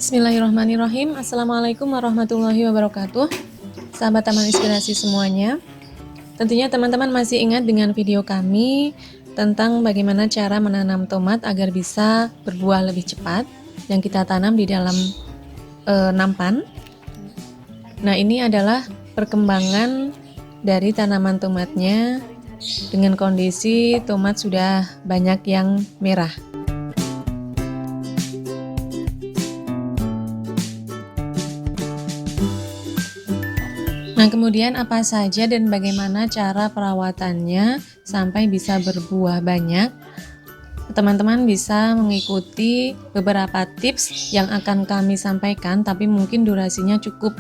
Bismillahirrahmanirrahim. Assalamualaikum warahmatullahi wabarakatuh. Sahabat Taman Inspirasi semuanya, tentunya teman-teman masih ingat dengan video kami tentang bagaimana cara menanam tomat agar bisa berbuah lebih cepat yang kita tanam di dalam nampan. Nah, ini adalah perkembangan dari tanaman tomatnya dengan kondisi tomat sudah banyak yang merah. Nah, kemudian apa saja dan bagaimana cara perawatannya sampai bisa berbuah banyak? Teman-teman bisa mengikuti beberapa tips yang akan kami sampaikan, tapi mungkin durasinya cukup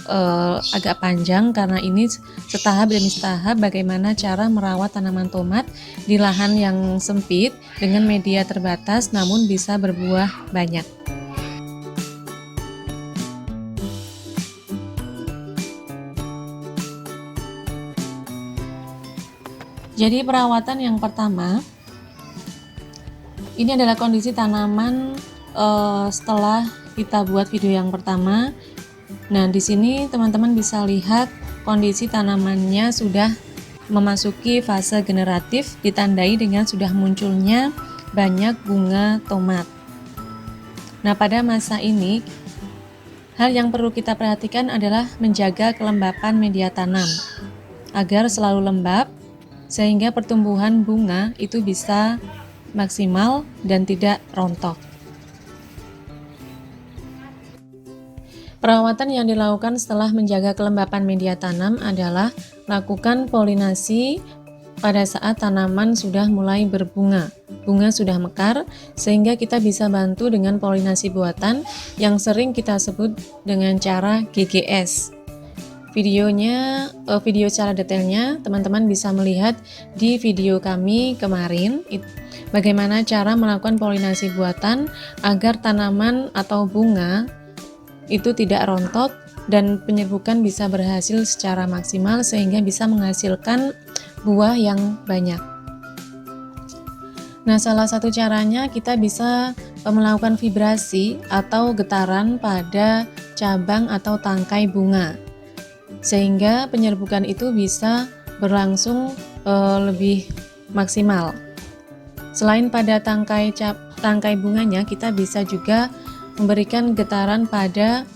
agak panjang karena ini setahap demi setahap bagaimana cara merawat tanaman tomat di lahan yang sempit dengan media terbatas namun bisa berbuah banyak. Jadi perawatan yang pertama, ini adalah kondisi tanaman setelah kita buat video yang pertama. Nah, di sini teman-teman bisa lihat kondisi tanamannya sudah memasuki fase generatif, ditandai dengan sudah munculnya banyak bunga tomat. Nah, pada masa ini, hal yang perlu kita perhatikan adalah menjaga kelembapan media tanam agar selalu lembab, sehingga pertumbuhan bunga itu bisa maksimal dan tidak rontok. Perawatan yang dilakukan setelah menjaga kelembapan media tanam adalah lakukan polinasi pada saat tanaman sudah mulai berbunga, bunga sudah mekar, sehingga kita bisa bantu dengan polinasi buatan yang sering kita sebut dengan cara GGS. Video secara detailnya teman-teman bisa melihat di video kami kemarin, bagaimana cara melakukan polinasi buatan agar tanaman atau bunga itu tidak rontok dan penyerbukan bisa berhasil secara maksimal sehingga bisa menghasilkan buah yang banyak. Nah, salah satu caranya kita bisa melakukan vibrasi atau getaran pada cabang atau tangkai bunga, sehingga penyerbukan itu bisa berlangsung lebih maksimal. Selain pada tangkai bunganya, kita bisa juga memberikan getaran pada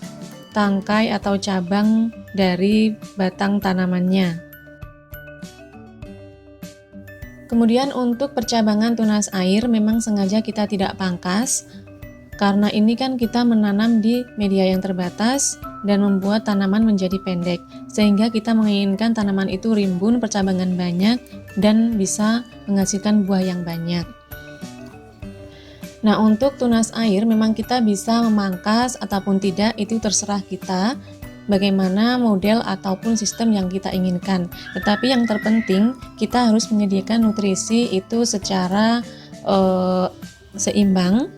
tangkai atau cabang dari batang tanamannya. Kemudian untuk percabangan tunas air memang sengaja kita tidak pangkas, karena ini kan kita menanam di media yang terbatas dan membuat tanaman menjadi pendek, sehingga kita menginginkan tanaman itu rimbun, percabangan banyak, dan bisa menghasilkan buah yang banyak. Nah, untuk tunas air memang kita bisa memangkas ataupun tidak, itu terserah kita bagaimana model ataupun sistem yang kita inginkan. Tetapi yang terpenting kita harus menyediakan nutrisi itu secara seimbang,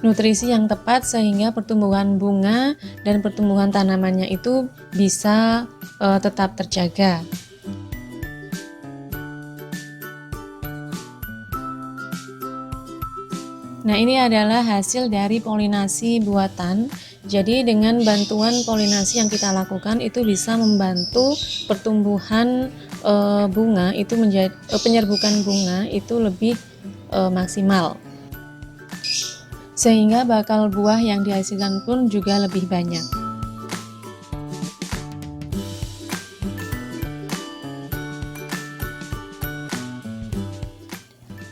nutrisi yang tepat sehingga pertumbuhan bunga dan pertumbuhan tanamannya itu bisa tetap terjaga. Nah, ini adalah hasil dari polinasi buatan. Jadi dengan bantuan polinasi yang kita lakukan itu bisa membantu pertumbuhan bunga itu menjadi penyerbukan bunga itu lebih maksimal, sehingga bakal buah yang dihasilkan pun juga lebih banyak.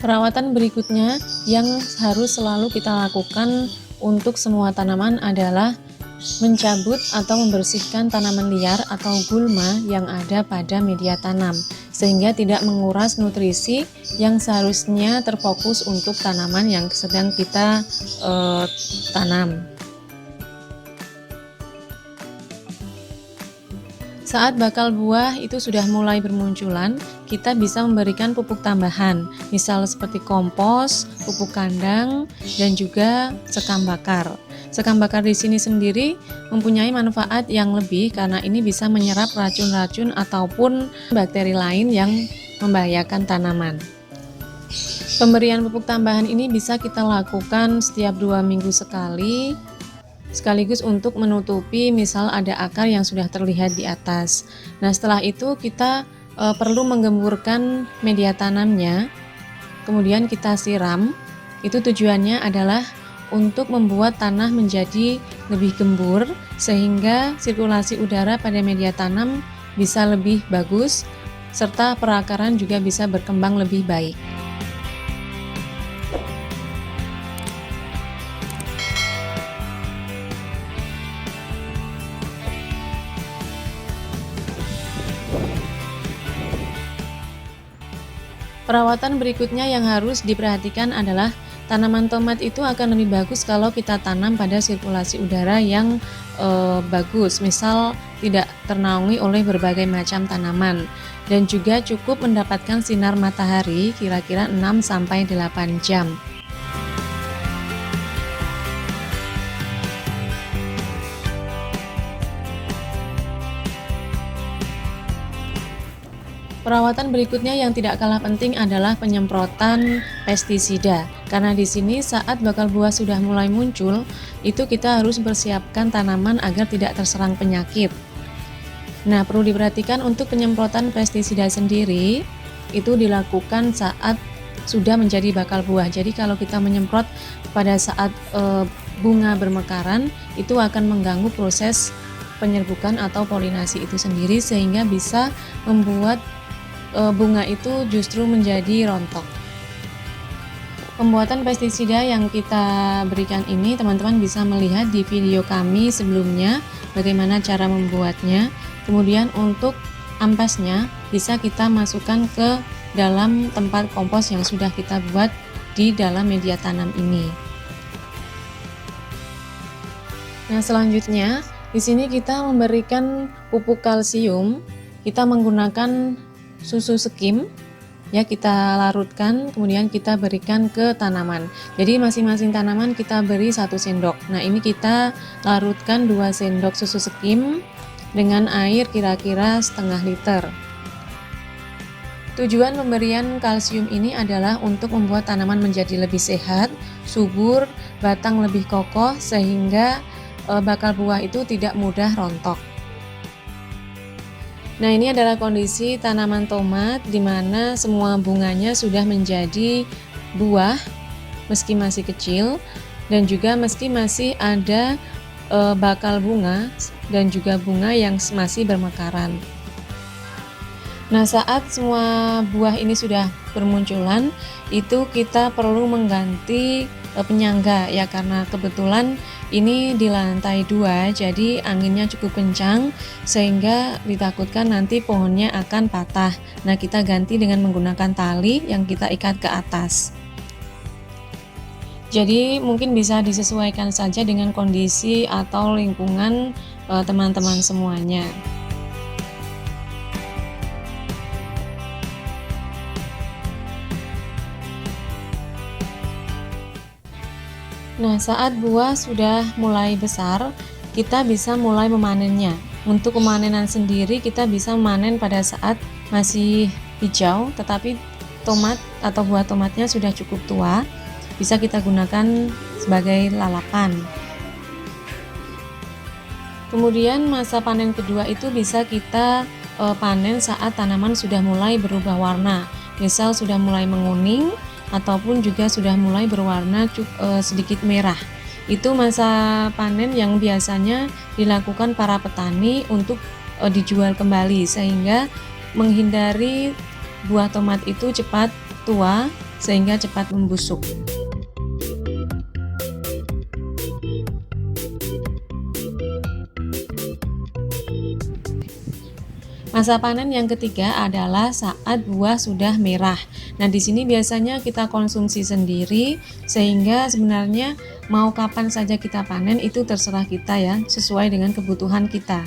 Perawatan berikutnya yang harus selalu kita lakukan untuk semua tanaman adalah mencabut atau membersihkan tanaman liar atau gulma yang ada pada media tanam, sehingga tidak menguras nutrisi yang seharusnya terfokus untuk tanaman yang sedang kita tanam. Saat bakal buah itu sudah mulai bermunculan, kita bisa memberikan pupuk tambahan, misal seperti kompos, pupuk kandang, dan juga sekam bakar. Sekam bakar di sini sendiri mempunyai manfaat yang lebih karena ini bisa menyerap racun-racun ataupun bakteri lain yang membahayakan tanaman. Pemberian pupuk tambahan ini bisa kita lakukan setiap 2 minggu sekali sekaligus untuk menutupi misal ada akar yang sudah terlihat di atas. Nah, setelah itu kita perlu menggemburkan media tanamnya, kemudian kita siram. Itu tujuannya adalah untuk membuat tanah menjadi lebih gembur sehingga sirkulasi udara pada media tanam bisa lebih bagus serta perakaran juga bisa berkembang lebih baik. Perawatan berikutnya yang harus diperhatikan adalah tanaman tomat itu akan lebih bagus kalau kita tanam pada sirkulasi udara yang bagus, misal tidak ternaungi oleh berbagai macam tanaman dan juga cukup mendapatkan sinar matahari kira-kira 6-8 jam. Perawatan berikutnya yang tidak kalah penting adalah penyemprotan pestisida. Karena di sini saat bakal buah sudah mulai muncul, itu kita harus mempersiapkan tanaman agar tidak terserang penyakit. Nah, perlu diperhatikan untuk penyemprotan pestisida sendiri itu dilakukan saat sudah menjadi bakal buah. Jadi kalau kita menyemprot pada saat bunga bermekaran, itu akan mengganggu proses penyerbukan atau polinasi itu sendiri sehingga bisa membuat bunga itu justru menjadi rontok. Pembuatan pestisida yang kita berikan ini teman-teman bisa melihat di video kami sebelumnya bagaimana cara membuatnya. Kemudian untuk ampasnya bisa kita masukkan ke dalam tempat kompos yang sudah kita buat di dalam media tanam ini. Nah, selanjutnya di sini kita memberikan pupuk kalsium. Kita menggunakan susu skim ya, kita larutkan kemudian kita berikan ke tanaman. Jadi masing-masing tanaman kita beri 1 sendok. Nah, ini kita larutkan 2 sendok susu skim dengan air kira-kira setengah liter. Tujuan pemberian kalsium ini adalah untuk membuat tanaman menjadi lebih sehat, subur, batang lebih kokoh sehingga bakal buah itu tidak mudah rontok. Nah, ini adalah kondisi tanaman tomat di mana semua bunganya sudah menjadi buah meski masih kecil dan juga meski masih ada bakal bunga dan juga bunga yang masih bermekaran. Nah, saat semua buah ini sudah bermunculan, itu kita perlu mengganti penyangga ya, karena kebetulan ini di lantai 2 jadi anginnya cukup kencang sehingga ditakutkan nanti pohonnya akan patah. Nah, kita ganti dengan menggunakan tali yang kita ikat ke atas. Jadi mungkin bisa disesuaikan saja dengan kondisi atau lingkungan teman-teman semuanya. Nah, saat buah sudah mulai besar, kita bisa mulai memanennya. Untuk pemanenan sendiri kita bisa memanen pada saat masih hijau, tetapi tomat atau buah tomatnya sudah cukup tua, bisa kita gunakan sebagai lalapan. Kemudian masa panen kedua itu bisa kita panen saat tanaman sudah mulai berubah warna, misal sudah mulai menguning ataupun juga sudah mulai berwarna sedikit merah. Itu masa panen yang biasanya dilakukan para petani untuk dijual kembali sehingga menghindari buah tomat itu cepat tua sehingga cepat membusuk. Masa panen yang ketiga adalah saat buah sudah merah. Nah, di sini biasanya kita konsumsi sendiri sehingga sebenarnya mau kapan saja kita panen itu terserah kita ya, sesuai dengan kebutuhan kita.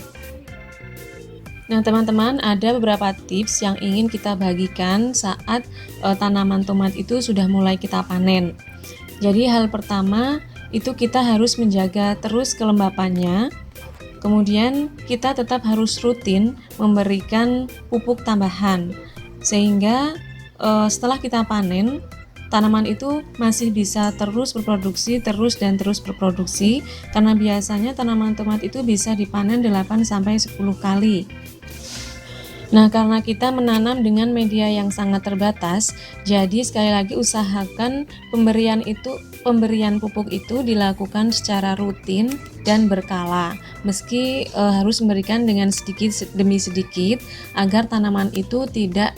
Nah, teman-teman, ada beberapa tips yang ingin kita bagikan saat tanaman tomat itu sudah mulai kita panen. Jadi hal pertama itu kita harus menjaga terus kelembapannya. Kemudian kita tetap harus rutin memberikan pupuk tambahan sehingga setelah kita panen tanaman itu masih bisa terus berproduksi, terus berproduksi, karena biasanya tanaman tomat itu bisa dipanen 8-10 kali. Nah, karena kita menanam dengan media yang sangat terbatas, jadi sekali lagi usahakan pemberian pupuk itu dilakukan secara rutin dan berkala. Meski harus memberikan dengan sedikit demi sedikit agar tanaman itu tidak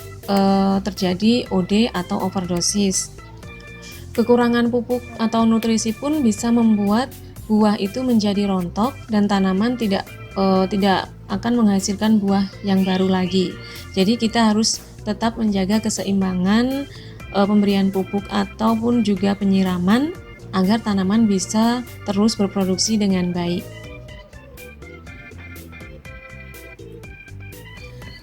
terjadi OD atau overdosis. Kekurangan pupuk atau nutrisi pun bisa membuat buah itu menjadi rontok dan tanaman tidak akan menghasilkan buah yang baru lagi. Jadi kita harus tetap menjaga keseimbangan pemberian pupuk ataupun juga penyiraman agar tanaman bisa terus berproduksi dengan baik.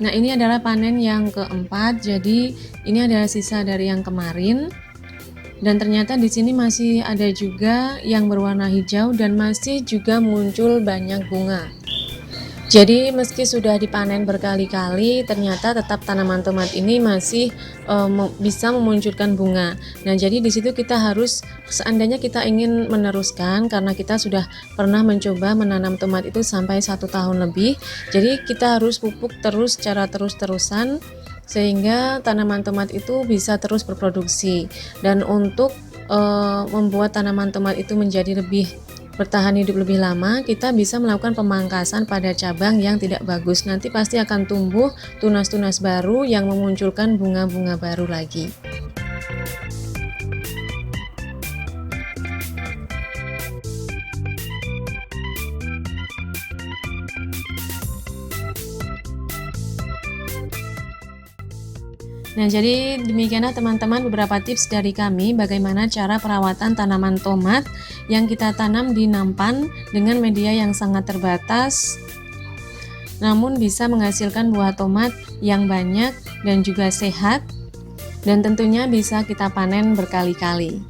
Nah, ini adalah panen yang keempat. Jadi ini adalah sisa dari yang kemarin. Dan ternyata di sini masih ada juga yang berwarna hijau dan masih juga muncul banyak bunga. Jadi meski sudah dipanen berkali-kali, ternyata tetap tanaman tomat ini masih bisa memunculkan bunga. Nah, jadi di situ kita harus, seandainya kita ingin meneruskan, karena kita sudah pernah mencoba menanam tomat itu sampai 1 tahun lebih, jadi kita harus pupuk terus secara terus-terusan sehingga tanaman tomat itu bisa terus berproduksi. Dan untuk membuat tanaman tomat itu menjadi lebih bertahan hidup lebih lama, kita bisa melakukan pemangkasan pada cabang yang tidak bagus. Nanti pasti akan tumbuh tunas-tunas baru yang memunculkan bunga-bunga baru lagi. Nah, jadi demikianlah teman-teman beberapa tips dari kami bagaimana cara perawatan tanaman tomat yang kita tanam di nampan dengan media yang sangat terbatas, namun bisa menghasilkan buah tomat yang banyak dan juga sehat, dan tentunya bisa kita panen berkali-kali.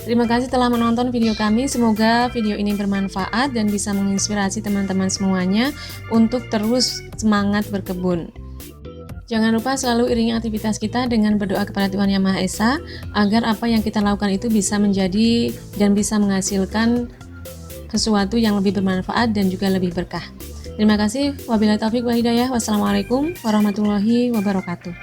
Terima kasih telah menonton video kami, semoga video ini bermanfaat dan bisa menginspirasi teman-teman semuanya untuk terus semangat berkebun. Jangan lupa selalu iringi aktivitas kita dengan berdoa kepada Tuhan Yang Maha Esa agar apa yang kita lakukan itu bisa menjadi dan bisa menghasilkan sesuatu yang lebih bermanfaat dan juga lebih berkah. Terima kasih. Wabillahi taufiq wal hidayah. Wassalamualaikum warahmatullahi wabarakatuh.